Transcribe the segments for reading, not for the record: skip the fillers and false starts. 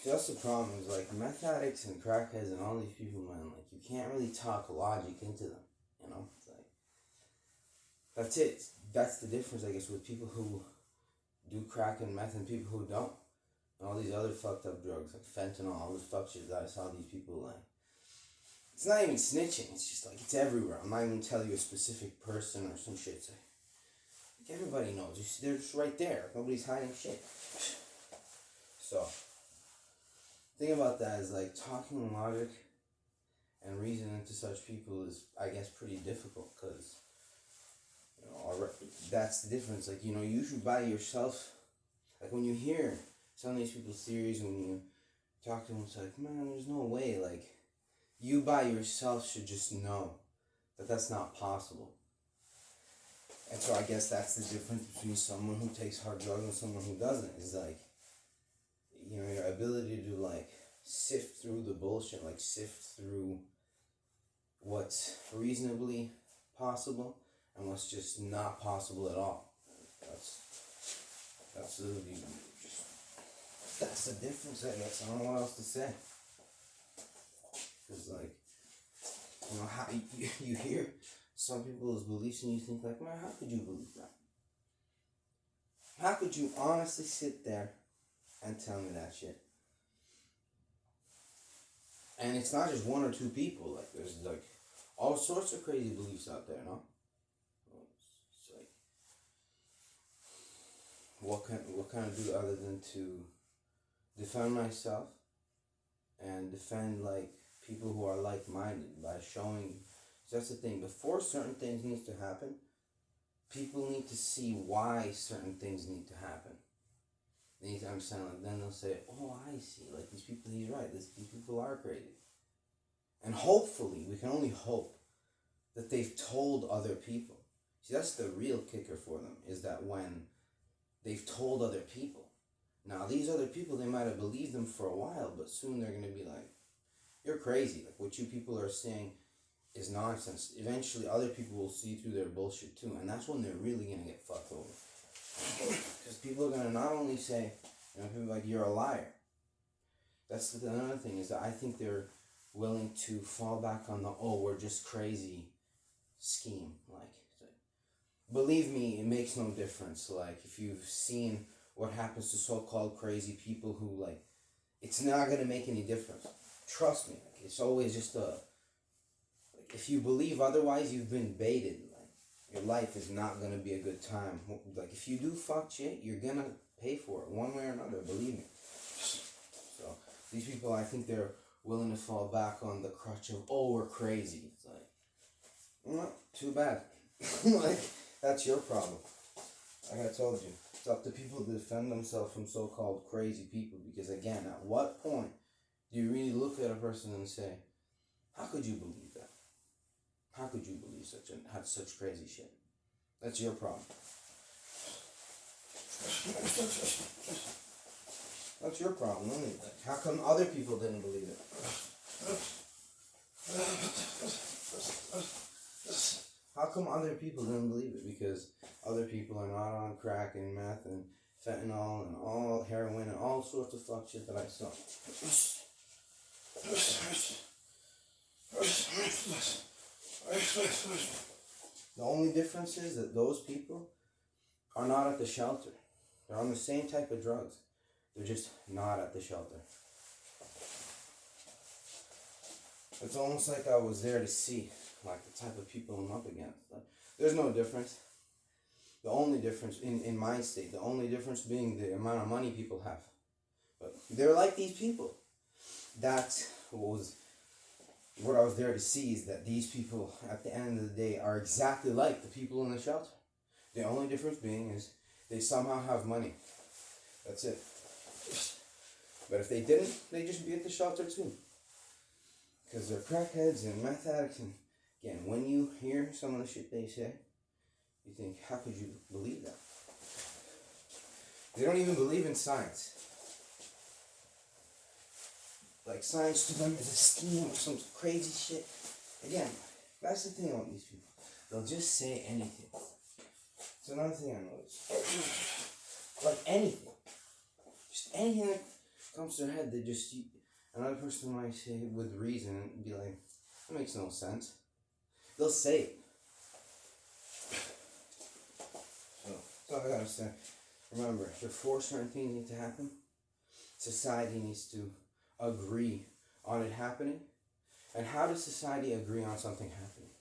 See, that's the problem. Is like meth addicts and crackheads and all these people, man. Like you can't really talk logic into them. You know, it's like that's it. That's the difference, I guess, with people who do crack and meth and people who don't. And all these other fucked up drugs like fentanyl, all this fuck shit that I saw these people like. It's not even snitching. It's just like it's everywhere. I'm not even telling you a specific person or some shit. It's like everybody knows. You see, they're just right there. Nobody's hiding shit. So, the thing about that is like talking logic and reasoning to such people is, I guess, pretty difficult because, you know, that's the difference. Like, you know, you should by yourself, like when you hear some of these people's theories, when you talk to them, it's like, man, there's no way, like, you by yourself should just know that that's not possible. And so I guess that's the difference between someone who takes hard drugs and someone who doesn't, is like, you know, your ability to like sift through the bullshit, like sift through what's reasonably possible and what's just not possible at all. That's really just, that's the difference, I guess. I don't know what else to say. Because like, you know, how you hear some people's beliefs and you think like, man, how could you believe that? How could you honestly sit there and tell me that shit? And it's not just one or two people. Like there's like all sorts of crazy beliefs out there, no? It's like, what can I do other than to defend myself and defend like people who are like-minded by showing. So that's the thing. Before certain things need to happen, people need to see why certain things need to happen. They need to understand. Like then they'll say, "Oh, I see. Like these people, he's right. These people are crazy." And hopefully, we can only hope that they've told other people. See, that's the real kicker for them, is that when they've told other people. Now, these other people, they might have believed them for a while, but soon they're going to be like, you're crazy. Like, what you people are saying is nonsense. Eventually, other people will see through their bullshit, too, and that's when they're really going to get fucked over. Because people are going to not only say, you know, people like, you're a liar. That's another thing, is that I think they're willing to fall back on the, oh, we're just crazy scheme. Like, believe me, it makes no difference. Like, if you've seen what happens to so-called crazy people who, like, it's not going to make any difference. Trust me. Like, it's always just a, like, if you believe otherwise, you've been baited. Like, your life is not going to be a good time. Like, if you do fuck shit, you're going to pay for it one way or another, believe me. So, these people, I think they're willing to fall back on the crutch of, oh, we're crazy. It's like, well, too bad. Like, that's your problem. Like I told you, it's up to people to defend themselves from so-called crazy people. Because again, at what point do you really look at a person and say, how could you believe that? How could you believe such crazy shit? That's your problem. That's your problem, isn't it? How come other people didn't believe it? How come other people didn't believe it? Because other people are not on crack and meth and fentanyl and all heroin and all sorts of fuck shit that I saw. The only difference is that those people are not at the shelter. They're on the same type of drugs. They're just not at the shelter. It's almost like I was there to see, like, the type of people I'm up against. Like, there's no difference. The only difference, in my state, the only difference being the amount of money people have. But they're like these people. That's what I was there to see, is that these people, at the end of the day, are exactly like the people in the shelter. The only difference being is they somehow have money. That's it. But if they didn't, they'd just be at the shelter too. Because they're crackheads and meth addicts. And again, when you hear some of the shit they say, you think, how could you believe that? They don't even believe in science. Like, science to them is a scheme or some crazy shit. Again, that's the thing about these people. They'll just say anything. It's another thing I noticed. Like anything. Just anything that comes to their head, they just, another person might say it with reason and be like, that makes no sense. They'll say it. So, that's all I gotta say. Remember, before certain things need to happen, society needs to agree on it happening. And how does society agree on something happening?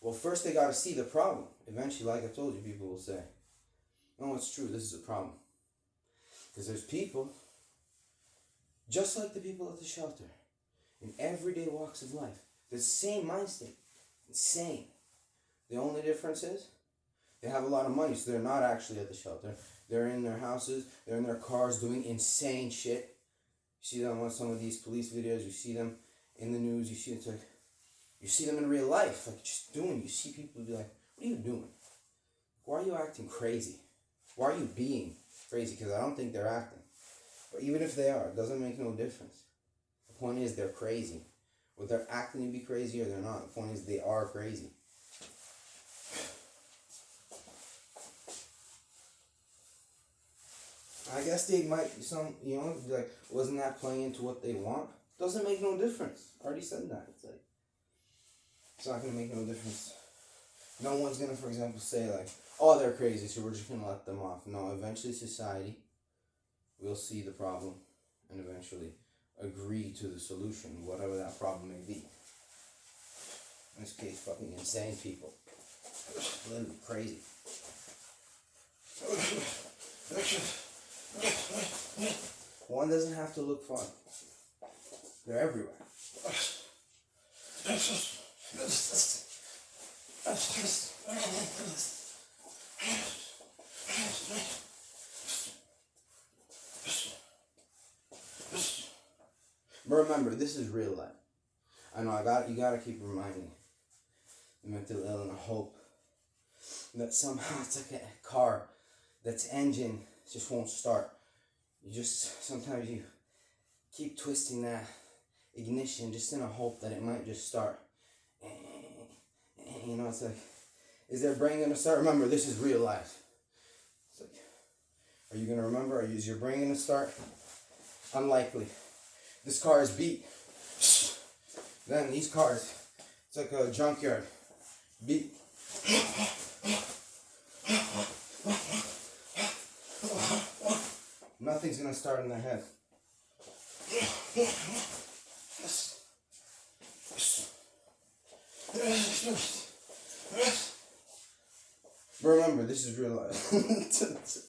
Well, first they gotta see the problem. Eventually, like I told you, people will say, no, it's true, this is a problem. Because there's people, just like the people at the shelter, in everyday walks of life, the same mind state, insane. The only difference is, they have a lot of money, so they're not actually at the shelter. They're in their houses, they're in their cars doing insane shit. You see them on some of these police videos, you see them in the news, you see them in real life, like just doing, you see people be like, what are you doing? Why are you acting crazy? Why are you being crazy? Because I don't think they're acting. But even if they are, it doesn't make no difference. The point is they're crazy. Whether they're acting to be crazy or they're not, the point is they are crazy. I guess they might, be like, wasn't that playing into what they want? Doesn't make no difference. I already said that. It's not going to make no difference. No one's going to, for example, say like, oh, they're crazy, so we're just going to let them off. No, eventually society will see the problem and eventually agree to the solution, whatever that problem may be. In this case, fucking insane people. Literally crazy. One doesn't have to look far. They're everywhere. But remember, this is real life. I know you gotta keep reminding the mentally ill and I hope that somehow it's like a car that's engine just won't start. Sometimes you keep twisting that ignition just in a hope that it might just start. It's like, is their brain gonna start? Remember, this is real life. It's like, are you gonna remember? Is your brain gonna start? Unlikely. This car is beat. Then these cars, it's like a junkyard. Beat. Nothing's gonna start in their head. But remember, this is real life.